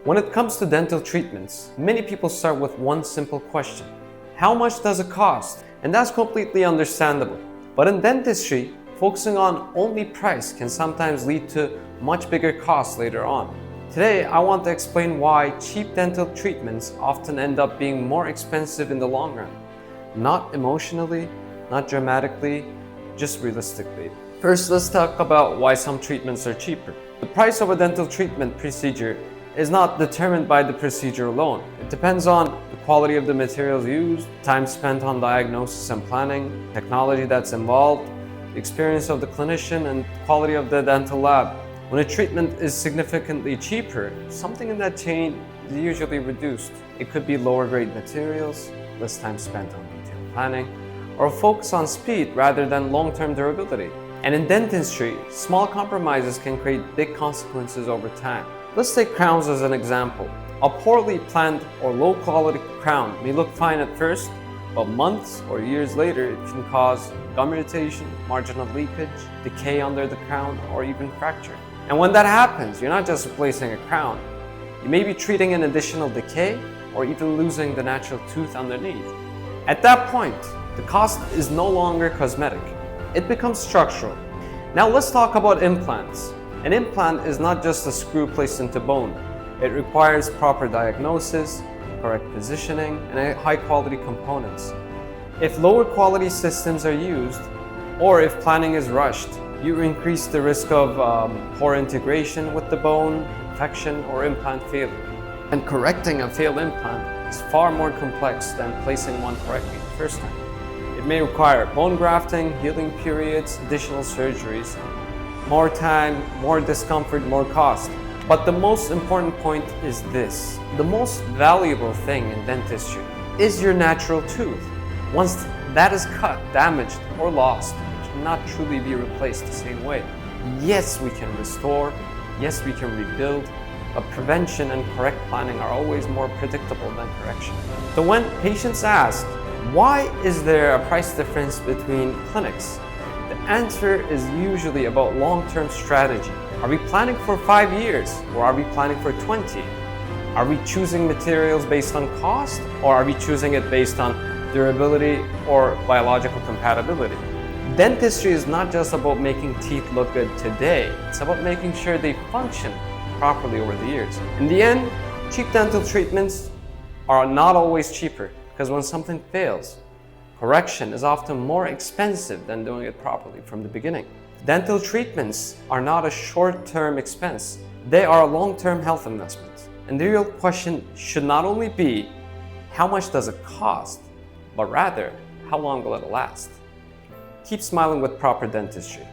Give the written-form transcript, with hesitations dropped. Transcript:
When it comes to dental treatments, many people start with one simple question: how much does it cost? And that's completely understandable. But in dentistry, focusing on only price can sometimes lead to much bigger costs later on. Today, I want to explain why cheap dental treatments often end up being more expensive in the long run. Not emotionally, not dramatically, just realistically. First, let's talk about why some treatments are cheaper. The price of a dental treatment procedure is not determined by the procedure alone. It depends on the quality of the materials used, time spent on diagnosis and planning, technology that's involved, the experience of the clinician, and quality of the dental lab. When a treatment is significantly cheaper, something in that chain is usually reduced. It could be lower grade materials, less time spent on detailed planning, or a focus on speed rather than long-term durability. And in dentistry, small compromises can create big consequences over time. Let's take crowns as an example. A poorly planned or low-quality crown may look fine at first, but months or years later it can cause gum irritation, marginal leakage, decay under the crown, or even fracture. And when that happens, you're not just replacing a crown. You may be treating an additional decay or even losing the natural tooth underneath. At that point, the cost is no longer cosmetic. It becomes structural. Now let's talk about implants. An implant is not just a screw placed into bone. It requires proper diagnosis, correct positioning, and high-quality components. If lower quality systems are used, or if planning is rushed, you increase the risk of poor integration with the bone, infection, or implant failure. And correcting a failed implant is far more complex than placing one correctly the first time. It may require bone grafting, healing periods, additional surgeries, more time, more discomfort, more cost. But the most important point is this: the most valuable thing in dentistry is your natural tooth. Once that is cut, damaged, or lost, it cannot truly be replaced the same way. Yes, we can restore, yes, we can rebuild, but prevention and correct planning are always more predictable than correction. So when patients ask, why is there a price difference between clinics? The answer is usually about long-term strategy. Are we planning for 5 years, or are we planning for 20? Are we choosing materials based on cost, or are we choosing it based on durability or biological compatibility? Dentistry is not just about making teeth look good today. It's about making sure they function properly over the years. In the end, cheap dental treatments are not always cheaper, because when something fails, correction is often more expensive than doing it properly from the beginning. Dental treatments are not a short-term expense. They are a long-term health investment. And the real question should not only be, how much does it cost, but rather, how long will it last? Keep smiling with proper dentistry.